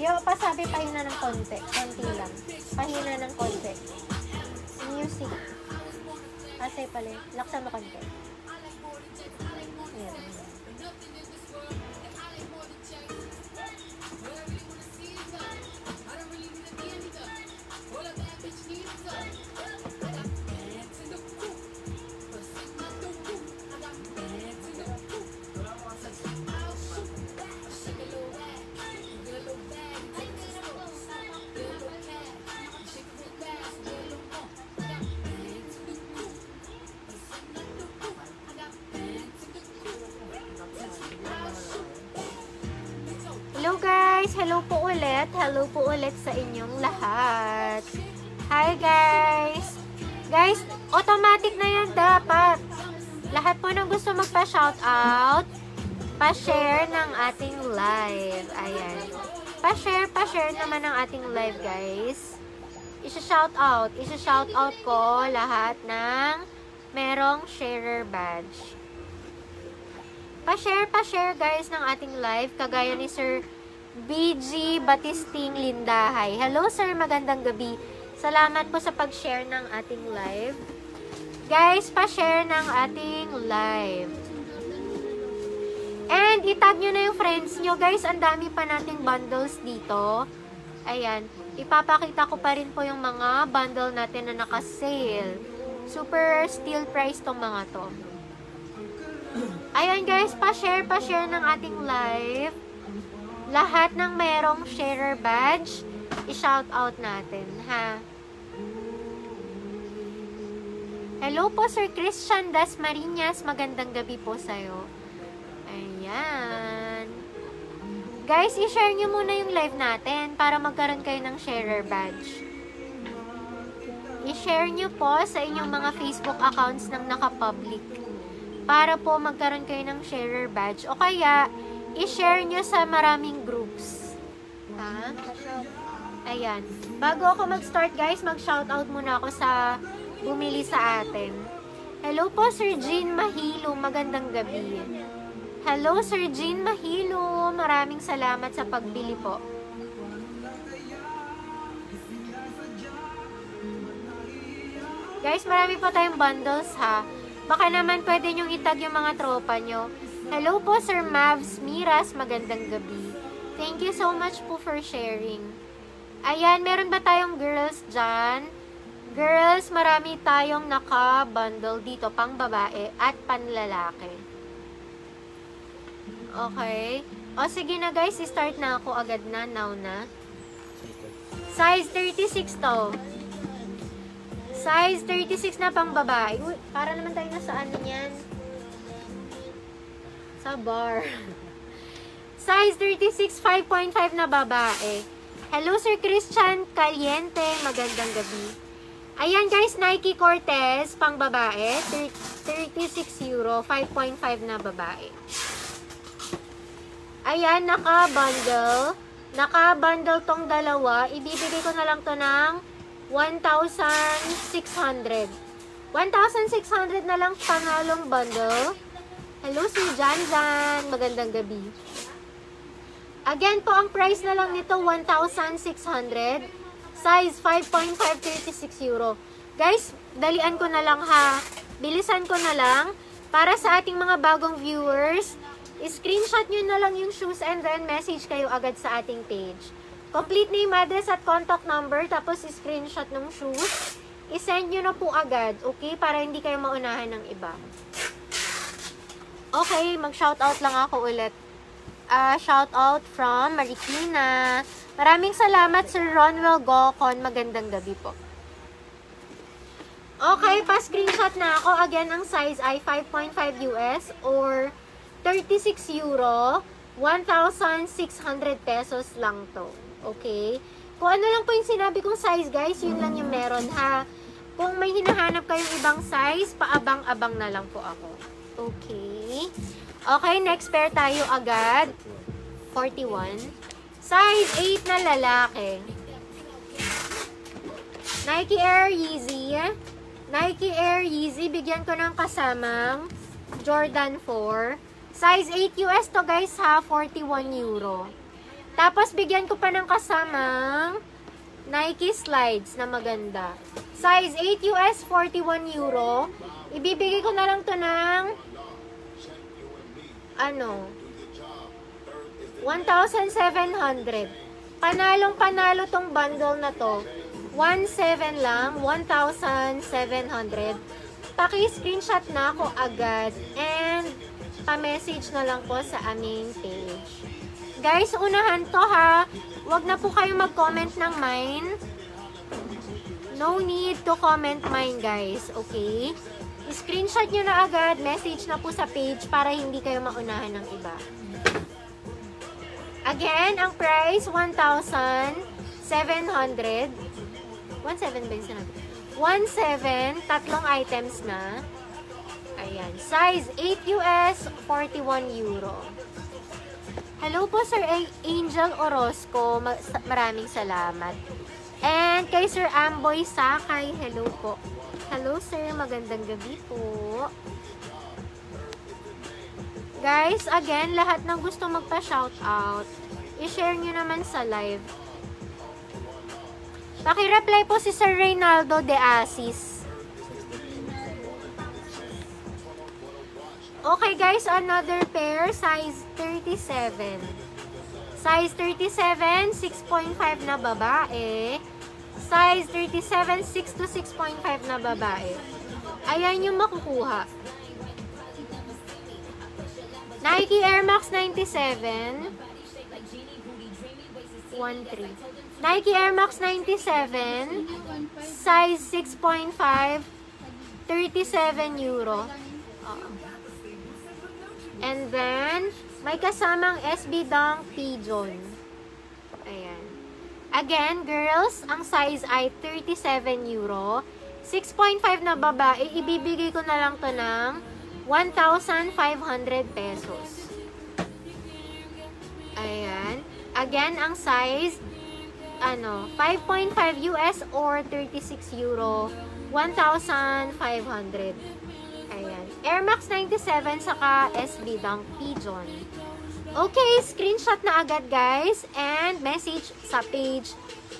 Yo, pasabi pahina ng konti. Konti lang. Pahina ng konti. Music. Asay pala. Laksan mo konti. Ayan. Hello guys! Hello po ulit! Hello po ulit sa inyong lahat! Hi guys! Guys, automatic na yan dapat! Lahat po ng gusto magpa-shoutout, pa-share ng ating live. Ayan. Pa-share naman ng ating live guys. Isa-shoutout ko lahat ng merong sharer badge. Pa-share guys ng ating live, kagaya ni Sir BG Batisting Lindahay. Hello sir, magandang gabi. Salamat po sa pag-share ng ating live. Guys, pa-share ng ating live. And itag nyo na yung friends nyo. Guys, ang dami pa nating bundles dito. Ayan, ipapakita ko pa rin po yung mga bundle natin na naka-sale. Super steal price tong mga to. Ayan guys, pa-share ng ating live. Lahat ng merong sharer badge, i-shoutout natin, ha? Hello po Sir Christian Dasmariñas, magandang gabi po sa'yo. Ayan. Guys, i-share nyo muna yung live natin para magkaroon kayo ng sharer badge. I-share nyo po sa inyong mga Facebook accounts ng naka-public, para po magkaroon kayo ng sharer badge. O kaya, i-share nyo sa maraming groups. Ha? Ayan. Bago ako mag-start guys, mag-shoutout muna ako sa bumili sa atin. Hello po Sir Jean Mahilo, magandang gabi. Hello Sir Jean Mahilo, maraming salamat sa pagbili po. Guys, marami po tayong bundles ha. Baka naman pwede nyong itag yung mga tropa nyo. Hello po Sir Mavs Miras, magandang gabi. Thank you so much po for sharing. Ayan, meron ba tayong girls dyan? Girls, marami tayong naka-bundle dito, pang babae at panlalaki. Okay. O sige na guys, start na ako agad na, now na. Size 36 to. Size 36 na pang babae. Uy, para naman tayo na sa ano yan. Sa bar. Size 36, 5.5 na babae. Hello Sir Christian Caliente, magandang gabi. Ayan guys, Nike Cortez, pang babae. 36 euro, 5.5 na babae. Ayan, naka-bundle. Naka-bundle tong dalawa. Ibibigay ko na lang to ng 1,600. 1,600 na lang pangalong bundle. Hello si Janjan, magandang gabi. Again po, ang price na lang nito 1,600. Size 5.5, 36 euro. Guys, dalian ko na lang ha. Bilisan ko na lang. Para sa ating mga bagong viewers, screenshot nyo na lang yung shoes and then message kayo agad sa ating page. Complete name, address at contact number, tapos screenshot ng shoes. I-send nyo na po agad, okay? Para hindi kayo maunahan ng iba. Okay, mag-shoutout lang ako ulit. Shoutout from Marikina. Maraming salamat Sir Ronwell Gocon. Magandang gabi po. Okay, pa-screenshot na ako. Again, ang size ay 5.5 US or 36 euro. 1,600 pesos lang to. Okay? Kung ano lang po yung sinabi kong size, guys, yun lang yung meron, ha? Kung may hinahanap kayong ibang size, paabang-abang na lang po ako. Okay? Okay, next pair tayo agad. 41. Size 8 na lalaki. Nike Air Yeezy. Nike Air Yeezy, bigyan ko ng kasamang Jordan 4. Size 8 US to guys ha, 41 euro. Tapos bigyan ko pa ng kasamang Nike Slides na maganda. Size 8 US, 41 euro. Ibibigay ko na lang to ng 1,700. Panalong panalo tong bundle na to. 1,700 lang, 1,700. Paki-screenshot na ako agad and pa-message na lang po sa aming page. Guys, unahan to ha. Huwag na po kayong mag-comment ng mine. No need to comment mine guys, okay? I-screenshot nyo na agad, message na po sa page para hindi kayo maunahan ng iba. Again, ang price, 1,700. 1,700 ba yung sinabi? 1,700, tatlong items na. Ayan, size 8 US, 41 euro. Hello po Sir Angel Orozco, maraming salamat. And kay Sir Amboy Sakay, hello po. Hello sir, magandang gabi po. Guys, again, lahat ng gusto magpa-shoutout, i-share nyo naman sa live. Paki-reply po si Sir Reynaldo de Asis. Okay guys, another pair, size 37. Size 37, 6.5 na babae. Size 37, 6 to 6.5 na babae. Ayan yung makukuha. Nike Air Max 97. 1.3. Nike Air Max 97. Size 6.5. 37 euro. And then, may kasamang SB Dunk Pigeon. Ayan. Again, girls, ang size ay 37 euro. 6.5 na babae, ibibigay ko na lang to ng 1,500 pesos. Ayan. Again, ang size, 5.5 US or 36 euro. 1,500. Ayan. Air Max 97 saka SB Dunk Pigeon. Okay, screenshot na agad guys and message sa page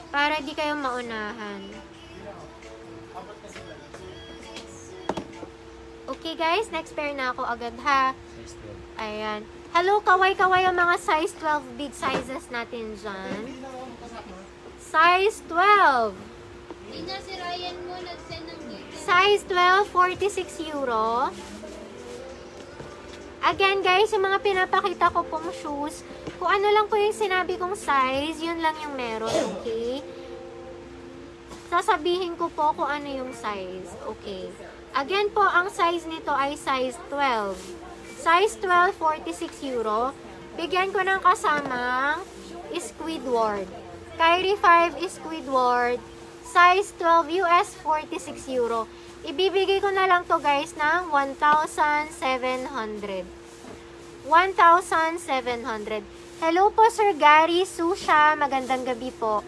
para di kayo maunahan. Okay guys, next pair na ako agad ha. Ayan. Hello, kaway-kaway ang mga size 12 big sizes natin dyan. Size 12. Ina, si Ryan mo nag-send ng video. Size 12, 46 euro. Again guys, yung mga pinapakita ko pong shoes, kung ano lang po yung sinabi kong size, yun lang yung meron, okay? Sasabihin ko po kung ano yung size, okay? Again po, ang size nito ay size 12. Size 12, 46 euro. Bigyan ko ng kasamang Squidward. Kyrie 5 Squidward. Size 12 US, 46 euro. Ibibigay ko na lang to guys ng 1,700. 1,700. Hello po Sir Gary Susha. Magandang gabi po.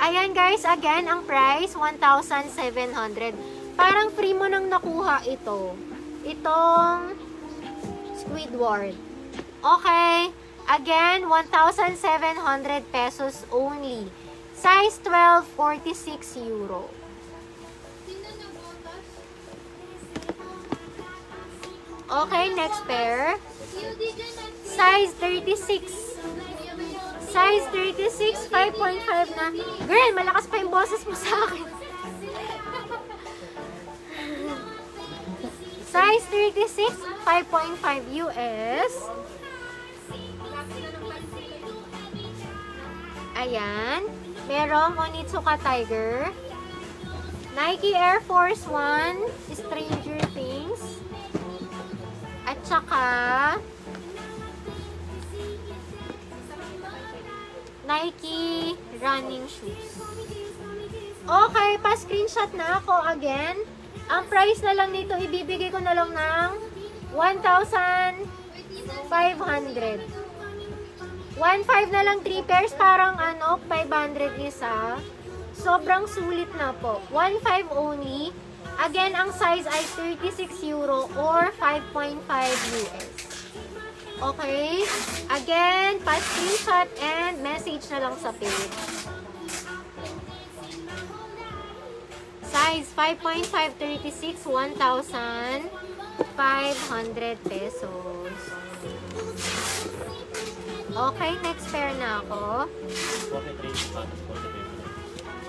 Ayan guys, again, ang price, 1,700. Parang free mo nang nakuha ito. Itong Squidward. Okay. Again, 1,700 pesos only. Size 12, 46 euro. Okay, next pair. Size 36. Size 36, 5.5 na. Girl, malakas pa yung boses mo sa akin. Size 36, 5.5 US. Ayan. Merong Onitsuka Tiger. Nike Air Force 1, Stranger Things. At saka Nike running shoes. Okay, pa-screenshot na ako again. Ang price na lang nito, ibibigay ko na lang ng 1,500. 1,500 na lang 3 pairs, parang 500 isa. Sobrang sulit na po. 1.5 only. Again, ang size ay 36 euro or 5.5 US. Okay? Again, pa-screenshot and message na lang sa page. Size 5.5, 36, 1,500 pesos. Okay, next pair na ako.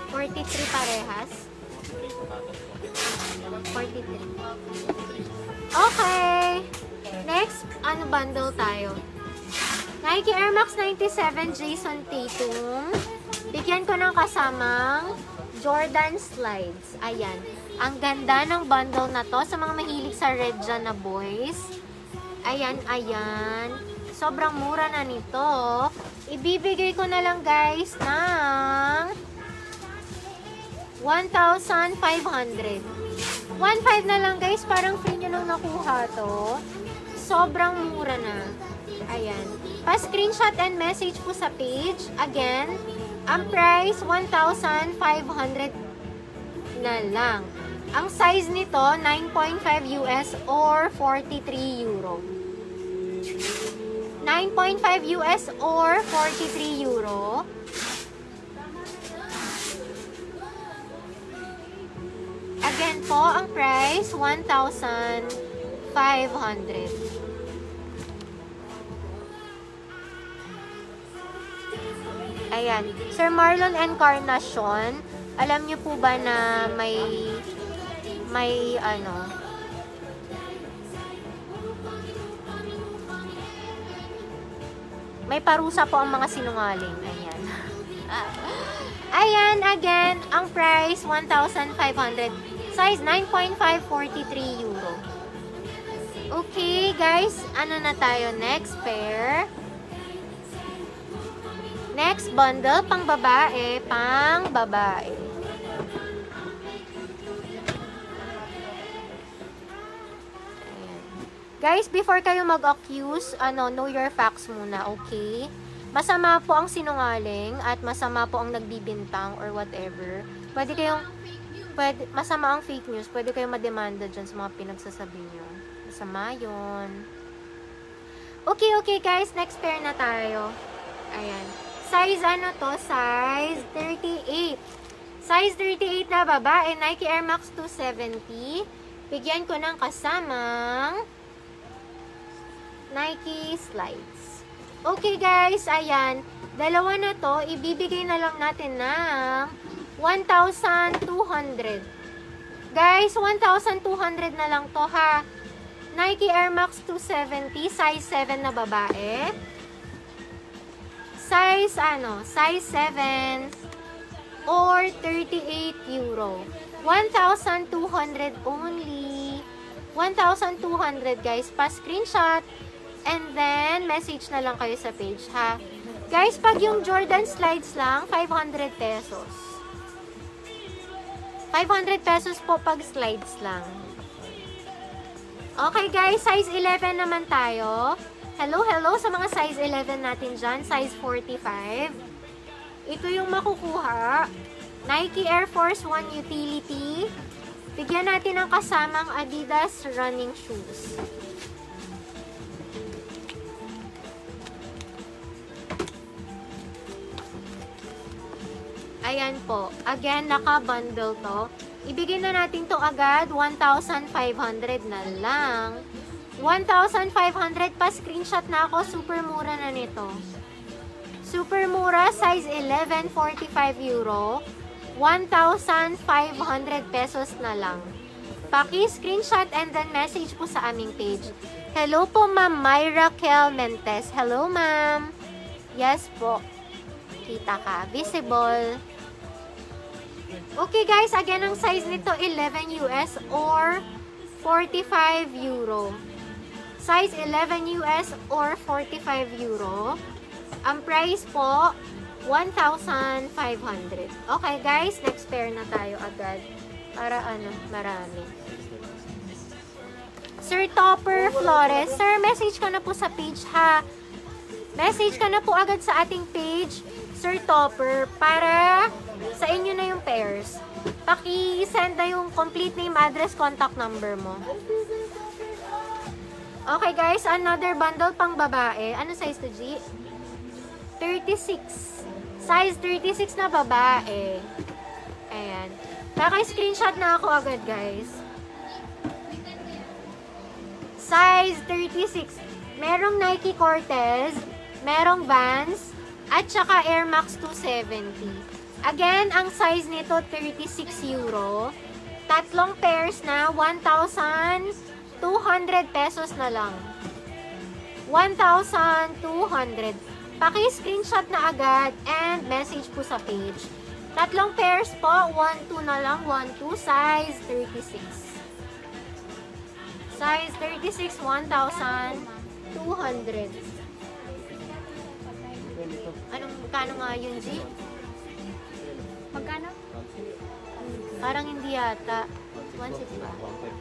43 parehas. 43. Okay. Next, ano bundle tayo? Nike Air Max 97 Jason Tatum. Bigyan ko ng kasamang Jordan Slides. Ayan. Ang ganda ng bundle na to sa mga mahilig sa red dyan na boys. Ayan, ayan. Sobrang mura na nito. Ibibigay ko na lang guys ng 1,500. 1,500 na lang guys. Parang free nyo nang nakuha to. Sobrang mura na. Ayan. Pa-screenshot and message po sa page. Again, ang price 1,500 na lang. Ang size nito 9.5 US or 43 euro. 9.5 US or 43 euro. Again po, ang price 1,500. Ayan. Sir Marlon Encarnacion, alam niyo po ba na may parusa po ang mga sinungaling. Ayan. Ayan, again, ang price 1,500. Size 9.5, 43 euro. Okay, guys. Ano na tayo? Next pair. Next bundle, pang babae. Pang babae. Ayan. Guys, before kayo mag-accuse, know your facts muna, okay? Masama po ang sinungaling at masama po ang nagbibintang or whatever. Masama ang fake news. Pwede kayong mademanda dyan sa mga pinagsasabi nyo. Masama yun. Okay guys. Next pair na tayo. Ayan. Size ano to? Size 38. Size 38 na babae. Nike Air Max 270. Bigyan ko ng kasamang Nike Slides. Okay guys. Ayan. Dalawa na to. Ibibigay na lang natin ng 1,200. Guys, 1,200 na lang to ha. Nike Air Max 270, size 7 na babae. Size size 7 or 38 euro. 1,200 only. 1,200 guys. Pa-screenshot and then message na lang kayo sa page ha. Guys, pag yung Jordan Slides lang, 500 pesos. 500 pesos po pag slides lang. Okay guys, size 11 naman tayo. Hello sa mga size 11 natin dyan. Size 45. Ito yung makukuha. Nike Air Force 1 Utility. Bigyan natin ng kasamang Adidas running shoes. Ayan po. Again, naka-bundle to. Ibigay na natin to agad. 1,500 na lang. 1,500 pa. Screenshot na ako. Super mura na nito. Super mura. Size 11, 45 euro. 1,500 pesos na lang. Paki-screenshot and then message po sa aming page. Hello po, Ma'am Myra Kel Mentes. Hello, ma'am. Yes po. Kita ka. Visible. Okay guys, again ang size nito 11 US or 45 euro. Size 11 US or 45 euro. Ang price po 1,500. Okay guys, next pair na tayo agad. Para marami. Sir Topper Flores, sir, message ka na po sa page ha. Message ka na po agad sa ating page, Sir Topper, para Sa inyo na yung pairs. Paki-send na yung complete name, address, contact number mo. Okay guys, another bundle pang babae. Ano size to, G? 36. Size 36 na babae. Ayan. Paki-screenshot na ako agad guys. Size 36. Merong Nike Cortez, merong Vans, at saka Air Max 270. Again, ang size nito 36 euro. Tatlong pairs na 1,200 pesos na lang. 1,200. Paki-screenshot na agad and message po sa page. Tatlong pairs po, 1-2 na lang, 1-2, size 36. Size 36, 1,200. Anong, magkano nga yun, G? Magkano? Parang hindi yata. 1.6 ba? Okay.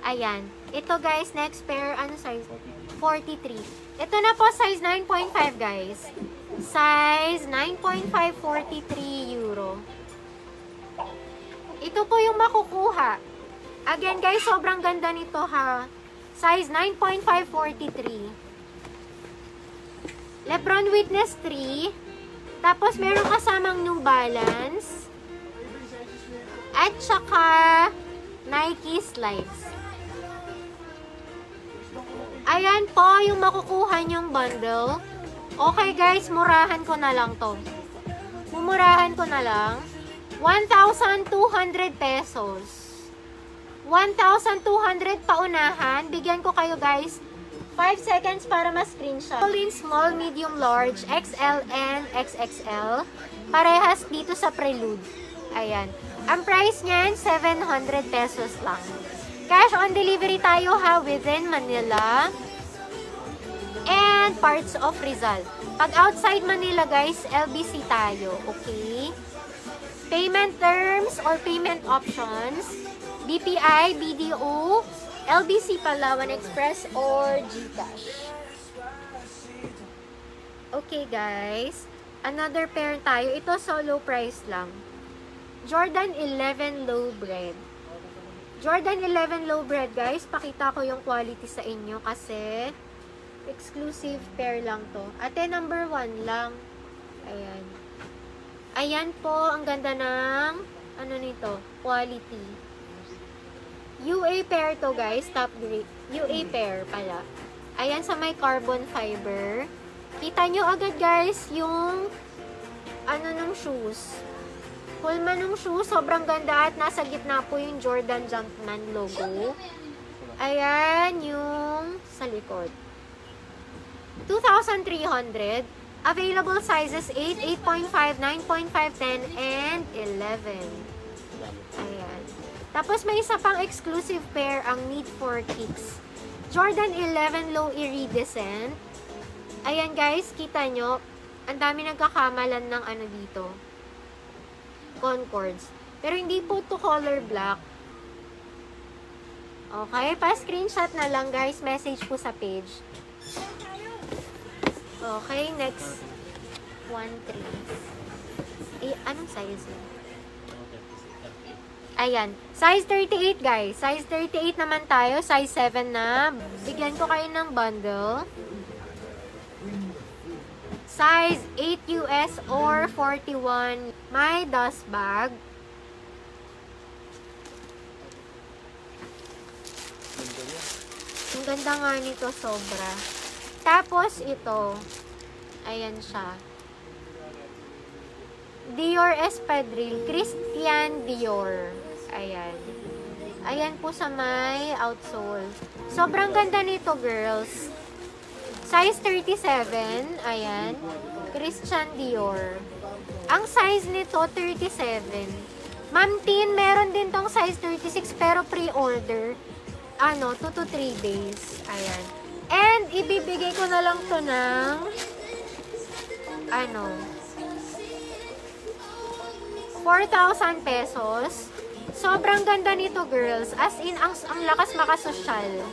Ayan. Ito guys, next pair, ano size? 43. Ito na po, size 9.5 guys. Size 9.5, 43 euro. Ito po yung makukuha. Again guys, sobrang ganda nito ha. Size 9.5, 43. Lebron Witness 3. Tapos meron kasamang New Balance. At saka Nike Slides. Ayan po yung makukuha nyong bundle. Okay guys, murahan ko na lang to. Mumurahan ko na lang. 1,200 pesos. 1,200 paunahan. Bigyan ko kayo guys 5 seconds para ma-screenshot. In small, medium, large, XL, and XXL. Parehas dito sa Prelude. Ayan. Ang price niyan, 700 pesos lang. Cash on delivery tayo ha, within Manila and parts of Rizal. Pag outside Manila guys, LBC tayo. Okay? Payment terms or payment options, BPI, BDO, LBC Palawan Express, or GCash. Okay guys, another pair tayo. Ito solo price lang. Jordan 11 Low Bread. Jordan 11 Low Bread guys, pakita ko yung quality sa inyo kasi exclusive pair lang to. Ate, number 1 lang. Ayan. Ayan po, ang ganda ng ano nito, quality. UA pair to guys, top grade. UA pair pala. Ayan sa may carbon fiber. Kita nyo agad guys yung ano nung shoes. Pullman nung shoes, sobrang ganda at nasa gitna po yung Jordan Jumpman logo. Ayan yung sa likod. 2,300. Available sizes 8, 8.5, 9.5, 10, and 11. Ayan. Tapos may isa pang exclusive pair ang Need for Kicks. Jordan 11 Low Iridescent. Ayan guys, kita nyo. Ang dami nagkakamalan ng ano dito. Concords. Pero hindi po to color black. Okay, pa-screenshot na lang guys. Message po sa page. Okay, next. 1, 3. Anong size yun? Ayan. Size 38 guys. Size 38 naman tayo. Size 7 na. Bigyan ko kayo ng bundle. Size 8 US or 41. May dust bag. Ang ganda nga nito, sobra. Tapos ito. Ayan siya. Dior Espadrille. Christian Dior. Ayan. Ayan po sa may outsole. Sobrang ganda nito, girls. Size 37, ayan, Christian Dior. Ang size nito, 37. Ma'am Tin, meron din tong size 36, pero pre-order. 2 to 3 days. Ayan. And, ibibigay ko na lang to ng, 4,000 pesos. Sobrang ganda nito, girls. As in, ang lakas makasosyal.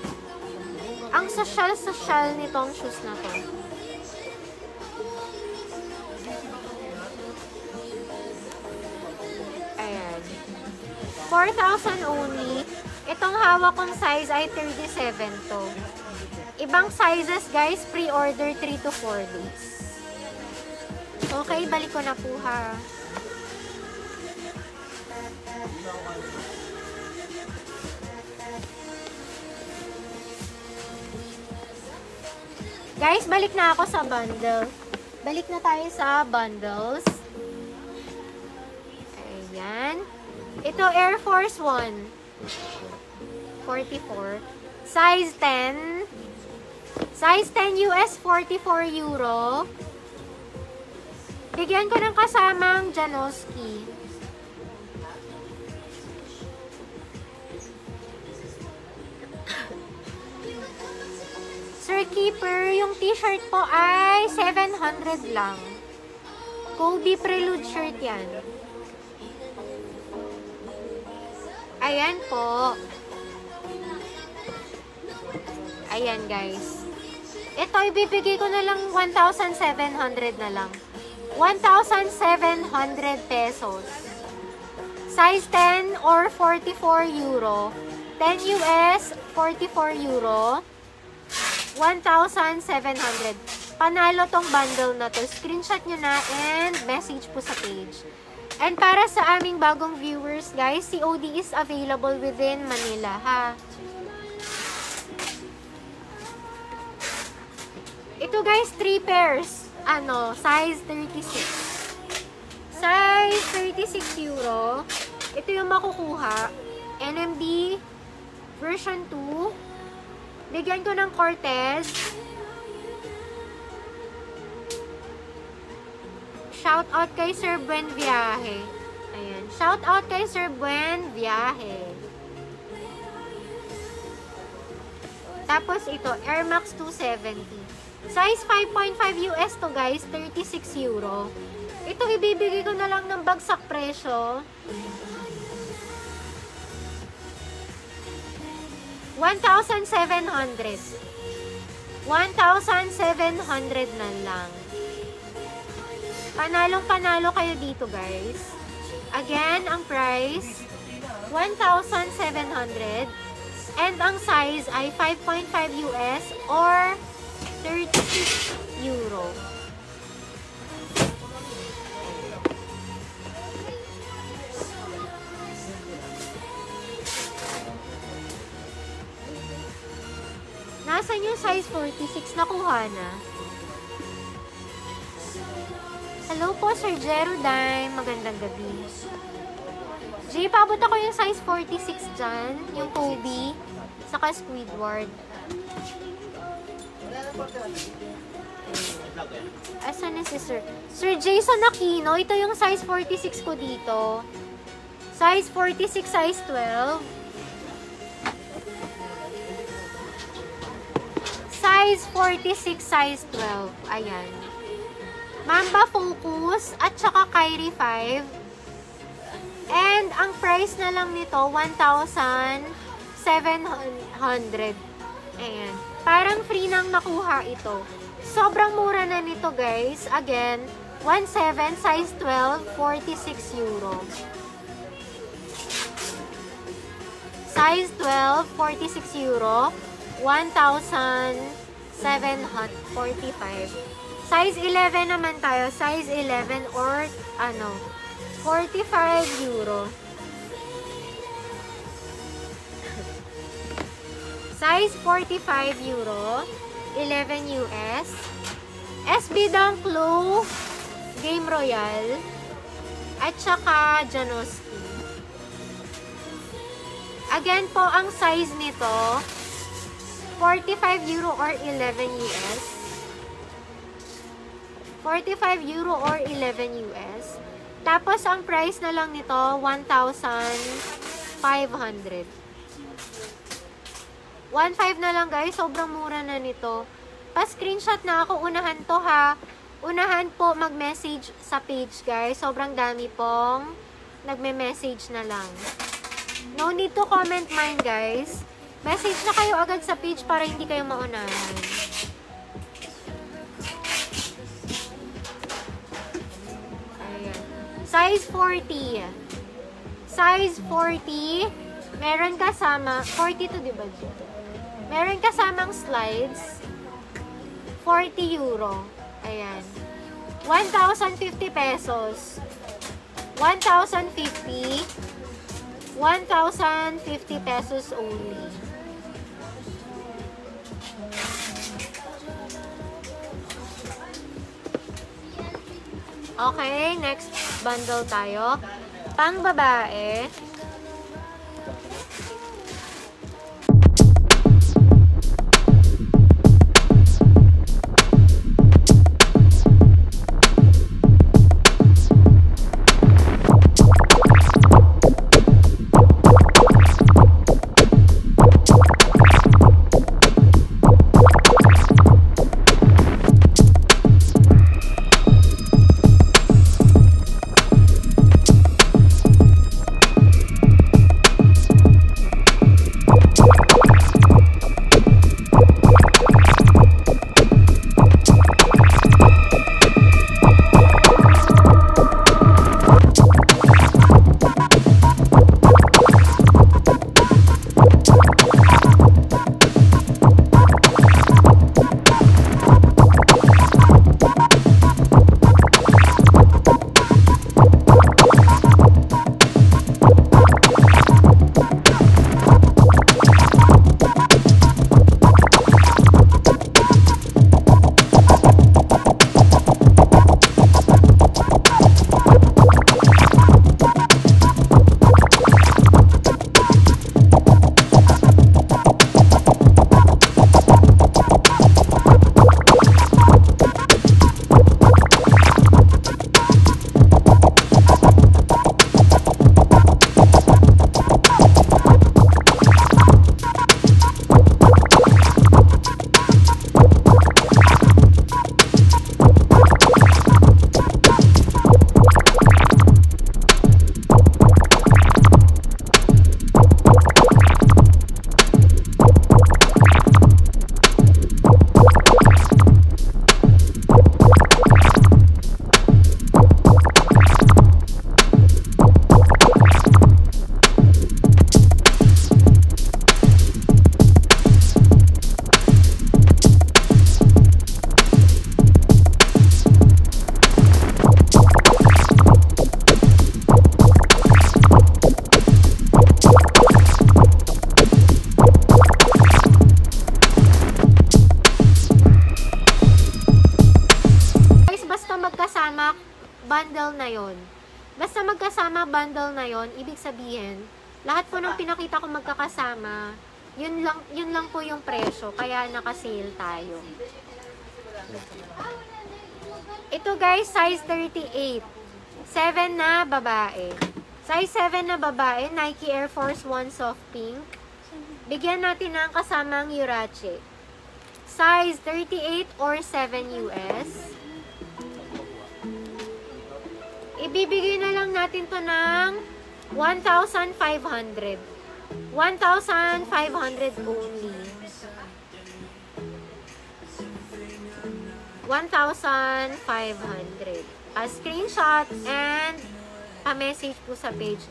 Ang social nitong shoes na to. 4,000 only. Itong hawak kong size ay 37 to. Ibang sizes guys, pre-order 3 to 4 days. Okay, balik ko na po ha. Guys, balik na ako sa bundle. Balik na tayo sa bundles. Ayan. Ito, Air Force 1. 44. Size 10. Size 10 US, 44 euro. Bigyan ko ng kasamang Janoski. Sir Keeper, yung t-shirt po ay 700 lang. Kobe Prelude shirt yan. Ayan po. Ayan guys. Ito, ibibigay ko na lang 1,700 na lang. 1,700 pesos. Size 10 or 44 euro. 10 US, 44 euro. 1,700. Panalo tong bundle na to. Screenshot nyo na and message po sa page. And para sa aming bagong viewers, guys, COD is available within Manila, ha? Ito, guys, 3 pairs. Size 36. Size 36 euro. Ito yung makukuha. NMD version 2. Bigyan ko ng Cortez. Shout out kay Sir Buen Viaje. Ayan. Shout out kay Sir Buen Viaje. Tapos ito, Air Max 270. Size 5.5 US to guys, 36 euro. Ito ibibigay ko na lang ng bagsak presyo. 1,700. 1,700 na lang. Panalong-panalo kayo dito, guys. Again, ang price, 1,700. And ang size ay 5.5 US or 36 euro. Nasaan yung size 46? Nakuha na. Hello po, Sir Geraldine. Magandang gabi. G, paabot ako yung size 46 dyan. Yung Kobe. Saka Squidward. Asan na si Sir? Sir Jason Aquino. Ito yung size 46 ko dito. Size 46, size 12. Size 46, size 12. Ayan. Mamba Focus at saka Kyrie 5. And ang price na lang nito, 1,700. Ayan. Parang free nang makuha ito. Sobrang mura na nito, guys. Again, 1,7, size 12, 46 euro. Size 12, 46 euro. 1,745. Size 11 naman tayo. Size 11 or 45 euro. Size 45 euro. 11 US. SB Dunk Low. Game Royal. At saka Janoski. Again po, ang size nito, 45 euro or 11 US. 45 euro or 11 US. Tapos, ang price na lang nito, 1,500. 1,500 na lang, guys. Sobrang mura na nito. Pa-screenshot na ako. Unahan to, ha. Unahan po mag-message sa page, guys. Sobrang dami pong nagme-message na lang. No need to comment mine, guys. Message na kayo agad sa page para hindi kayo maunahan. Ayan. Size 40. Size 40. Meron kasama, 42 diba? Meron kasamang slides. 40 euro. Ayan. 1,050 pesos. 1,050. 1,050 pesos only. Okay, next bundle tayo. Pang babae. Bundle na yon. Basta magkasama bundle na yon, ibig sabihin, lahat po ng pinakita ko magkakasama, yun lang po yung presyo, kaya naka-sale tayo. Ito guys, size 38. 7 na babae. Size 7 na babae, Nike Air Force 1 soft pink. Bigyan natin ng kasamang Urache. Size 38 or 7 US. Ibibigay na lang natin to ng 1,500. 1,500 only. 1,500. Screenshot and pa-message po sa page.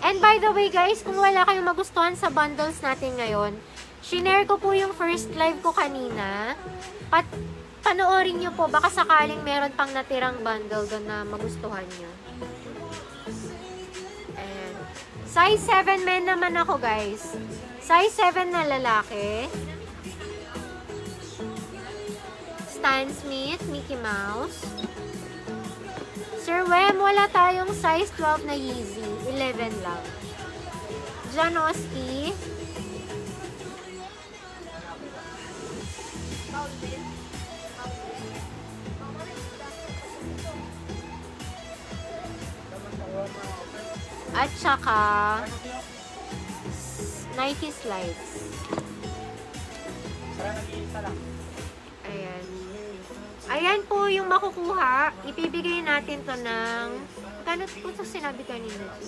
And by the way guys, kung wala kayong magustuhan sa bundles natin ngayon, shinare ko po yung first live ko kanina. Panoorin nyo po, baka sakaling meron pang natirang bundle doon na magustuhan nyo. Ayan. Size 7 men naman ako guys. Size 7 na lalaki. Stan Smith, Mickey Mouse. Sir Wem, wala tayong size 12 na Yeezy. 11 lang. Janoski. At saka Nike slides. Ayan. Ayan po yung makukuha. Ipibigay natin to ng... Kano po ito sinabi kanina?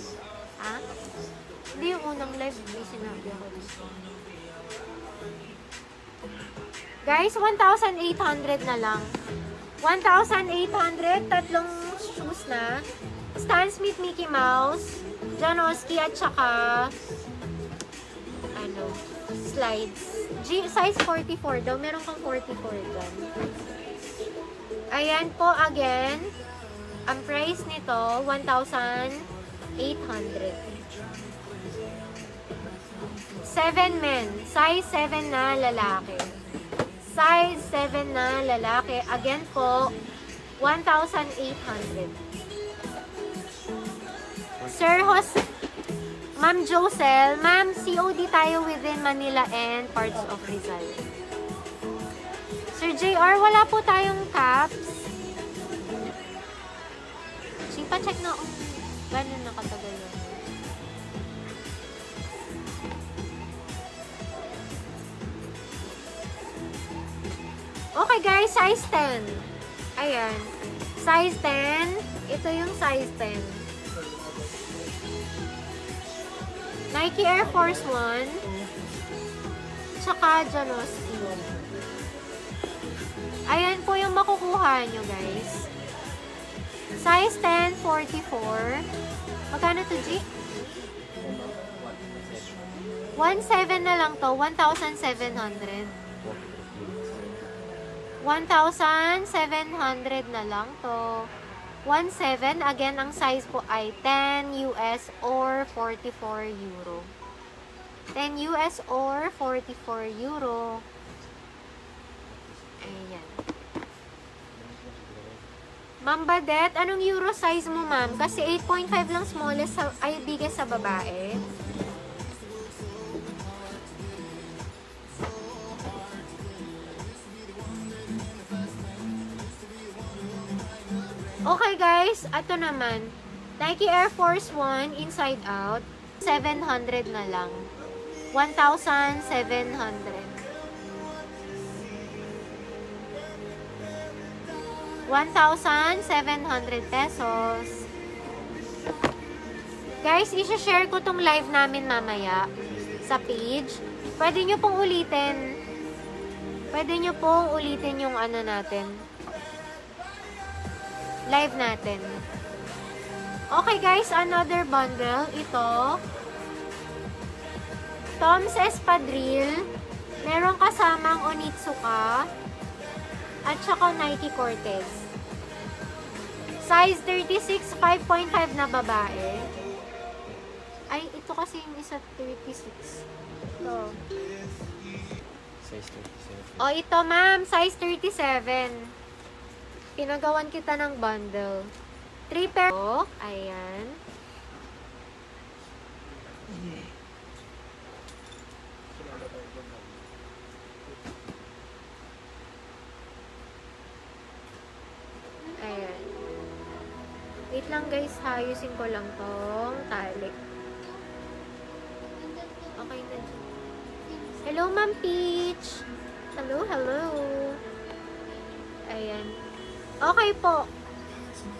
Ha? Hindi yung unang live. Hindi sinabi ako. Guys, 1,800 na lang. 1,800. Tatlong shoes na. Stan Smith Mickey Mouse. Janoski at saka ano, slides. Size 44 daw. Meron kang 44 dyan. Ayan po, again, ang price nito, 1,800. 7 men. Size 7 na lalaki. Size 7 na lalaki. Again po, 1,800. Sir Ma'am Josel, ma'am, COD tayo within Manila and parts of Rizal. Sir JR, wala po tayong caps. Sige pa, check na. Gano'n nakatagal yun. Okay guys, size 10. Ayan. Size 10. Ito yung size 10. Nike Air Force 1. Tsaka Janoski. Ayan po yung makukuha nyo guys. Size 10, 44. Magkano to, G? 1,700 na lang to. 1,700. 1,700 na lang to. 1,700. Again, ang size po ay 10 US or 44 euro. 10 US or 44 euro. Ayan. Ma'am Badet, anong euro size mo, ma'am? Kasi 8.5 lang smallest ay biggest sa babae. Okay guys, ito naman. Nike Air Force 1 inside out. 700 na lang. 1,700. 1,700 pesos. Guys, i-share ko tong live namin mamaya sa page. Pwede nyo pong ulitin. Pwede nyo pong ulitin yung ano natin. Live natin. Okay guys, another bundle. Ito. Tom's Espadrille. Meron kasamang Onitsuka. At saka Nike Cortez. Size 36, 5.5 na babae. Ay, ito kasi yung isa 36. Ito. Size 37. O, ito ma'am, size 37. Pinagawan kita ng bundle. 3 pair. Oh, ayan. Ayan. Wait lang guys, hayusin ko lang tong tali. Okay na dyan. Hello, Ma'am Peach. Hello, hello. Ayan. Okay po.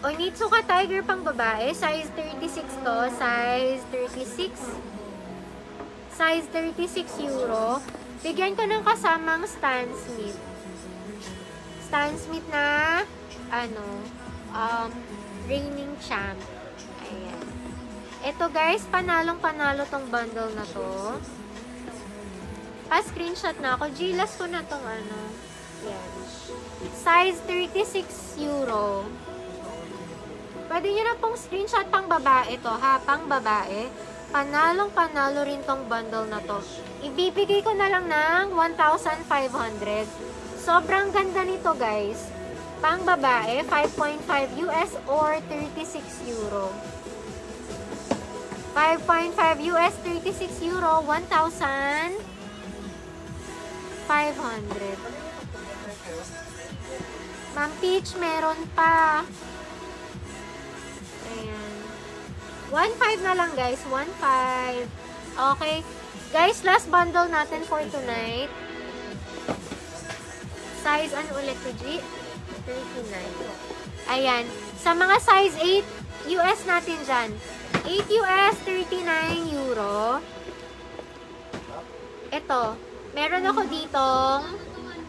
Onitsuka Tiger pang babae. Size 36 to. Size 36. Size 36 euro. Bigyan ko ng kasamang Stan Smith. Stan Smith na reigning champ. Ayan. Ito guys, panalong-panalo tong bundle na to. Pa-screenshot na ako. Gilas ko na tong Yan. Size 36 euro. Pwede nyo na pong screenshot pang babae to, ha? Pang babae. Panalong-panalo rin tong bundle na to. Ibibigay ko na lang ng 1,500. Sobrang ganda nito, guys. Pang babae, 5.5 US or 36 euro. 5.5 US, 36 euro, 1,500. Ma'am Peach, meron pa. Ayan. 1,500 na lang, guys. 1,500. Okay. Guys, last bundle natin for tonight. Size, ano ulit to, G? 39. Ayan. Sa mga size 8 US natin dyan. 8 US, 39 euro. Ito. Meron ako ditong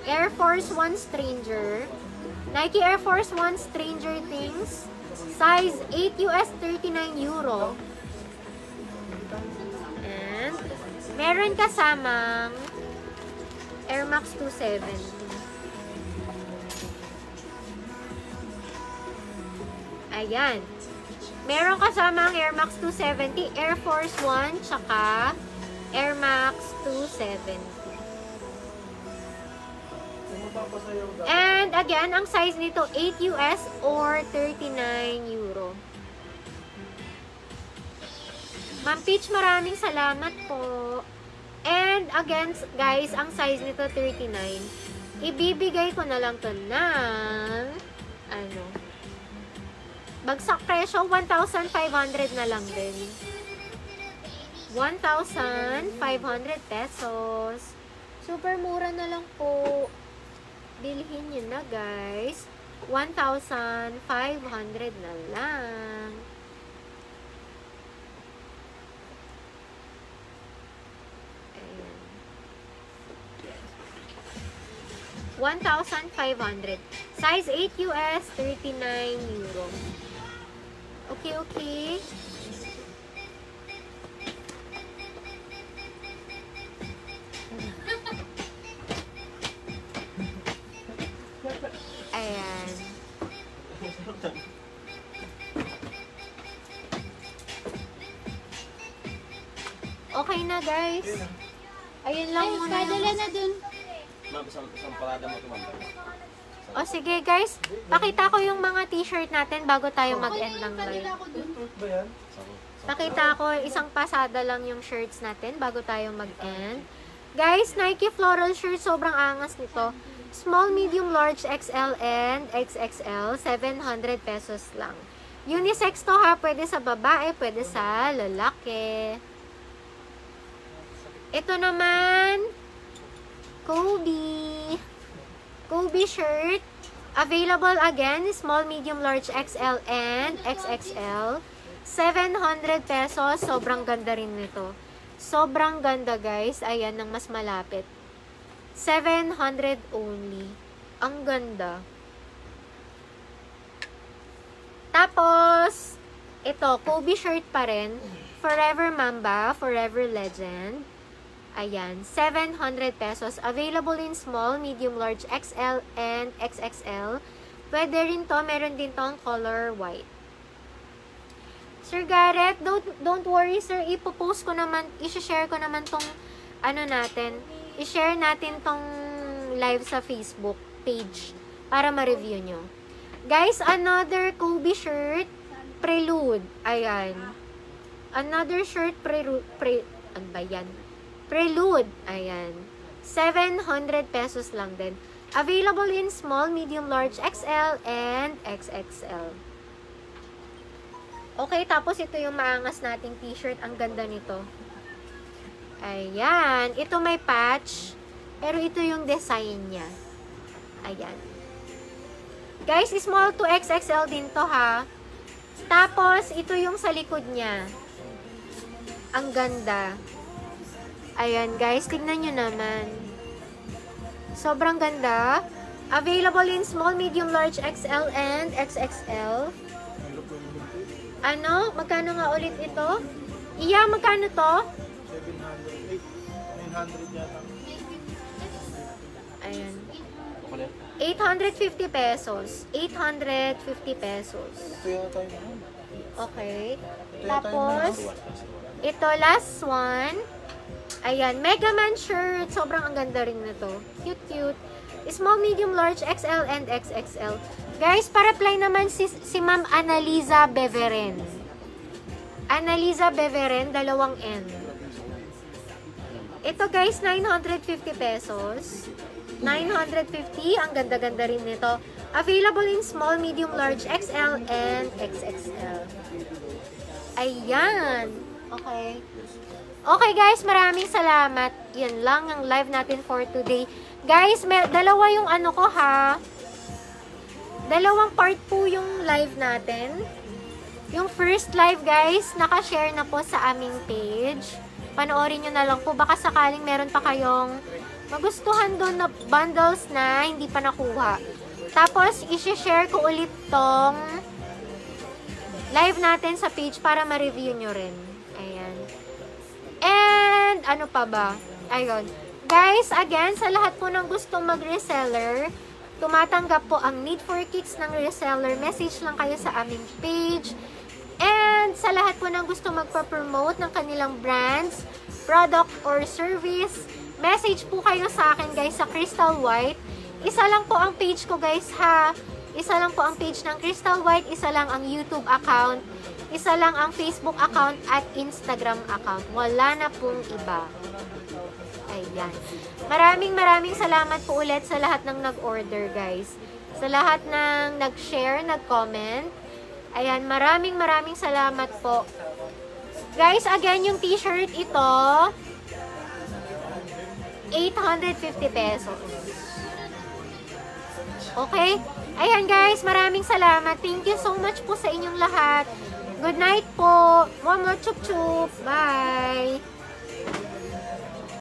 Air Force 1 Stranger. Nike Air Force 1 Stranger Things. Size 8 US, 39 euro. Meron kasamang Air Max 270. Ayan. Meron kasamang Air Max 270, Air Force 1, tsaka Air Max 270. And again, ang size nito 8 US or 39 euro. Ma'am Peach, maraming salamat po. And again, guys, ang size nito 39. Ibibigay ko na lang to ng ano, bagsak presyo 1,500 na lang din. 1,500 pesos. Super mura na lang po. Bilhin nyo na, guys. 1,500 na lang. Ayan. 1,500. Size 8 US, 39 euro. Okay, okay. Ayan. Okay na, guys. Ayun lang muna. Padala na dun. Ma'am, isang parada mo ito, ma'am. O sige, guys. Pakita ko yung mga t-shirt natin bago tayo mag-end ng live. Pakita ko, isang pasada lang yung shirts natin bago tayo mag-end. Guys, Nike floral shirt, sobrang angas nito. Small, medium, large, XL, and XXL, 700 pesos lang. Unisex to ha, pwede sa babae, pwede sa lalaki. Ito naman, Kobe shirt. Available again, small, medium, large, XL, and XXL. 700 pesos, sobrang ganda rin nito. Sobrang ganda, guys. Ayan, ng mas malapit. 700 only. Ang ganda. Tapos, ito, Kobe shirt pa rin. Forever Mamba, Forever Legend. Ayan, 700 pesos. Available in small, medium, large, XL, and XXL. Pwede rin to, meron din tong color white. Sir Garrett, don't worry, sir. Ipopost ko naman, i-share ko naman tong ano natin. I-share natin tong live sa Facebook page para ma-review nyo. Guys, another Kobe shirt, Prelude. Ayan. Another shirt, ano ba yan? Prelude. Ayan. 700 pesos lang din. Available in small, medium, large, XL, and XXL. Okay, tapos ito yung maangas nating t-shirt. Ang ganda nito. Ayan. Ito may patch. Pero ito yung design niya. Ayan. Guys, small to XXL din to ha. Tapos, ito yung sa likod niya. Ang ganda. Ayan guys, tignan nyo naman. Sobrang ganda. Available in small, medium, large, XL, and XXL. Ano? Magkano nga ulit ito? Iya, magkano to? 900 yata. Ayan. 850 pesos. 850 pesos. Ito yata yung Okay. Tapos, ito last one. Ayan. Mega Man shirt. Sobrang ang ganda rin nito. Cute, cute. Small, medium, large, XL, and XXL. Guys, para-apply naman si Ma'am Annaliza Beveren. Annaliza Beveren, 2 N. Ito guys, 950 pesos. 950. Ang ganda-ganda rin nito. Available in small, medium, large, XL, and XXL. Ayan. Okay. Okay guys, maraming salamat. Yan lang ang live natin for today. Guys, dalawa yung ano ko ha. Dalawang part po yung live natin. Yung first live guys, nakashare na po sa aming page. Panoorin nyo na lang po. Baka sakaling meron pa kayong magustuhan doon na bundles na hindi pa nakuha. Tapos, isi-share ko ulit tong live natin sa page para ma-review nyo rin. Ayan. And, And ano pa ba? Ayun. Guys, again, sa lahat po ng gustong mag-reseller, tumatanggap po ang Need for Kicks ng reseller. Message lang kayo sa aming page. And sa lahat po ng gusto magpa-promote ng kanilang brands, product, or service, message po kayo sa akin guys sa Crystal White. Isa lang po ang page ko guys ha. Isa lang po ang page ng Crystal White, isa lang ang YouTube account, isa lang ang Facebook account at Instagram account. Wala na pong iba. Ayan. Maraming salamat po ulit sa lahat ng nag-order guys. Sa lahat ng nag-share, nag-comment. Ayan, maraming salamat po. Guys, again, yung t-shirt ito, 850 pesos. Okay? Ayan guys, maraming salamat. Thank you so much po sa inyong lahat. Good night po. Chup chup. Bye.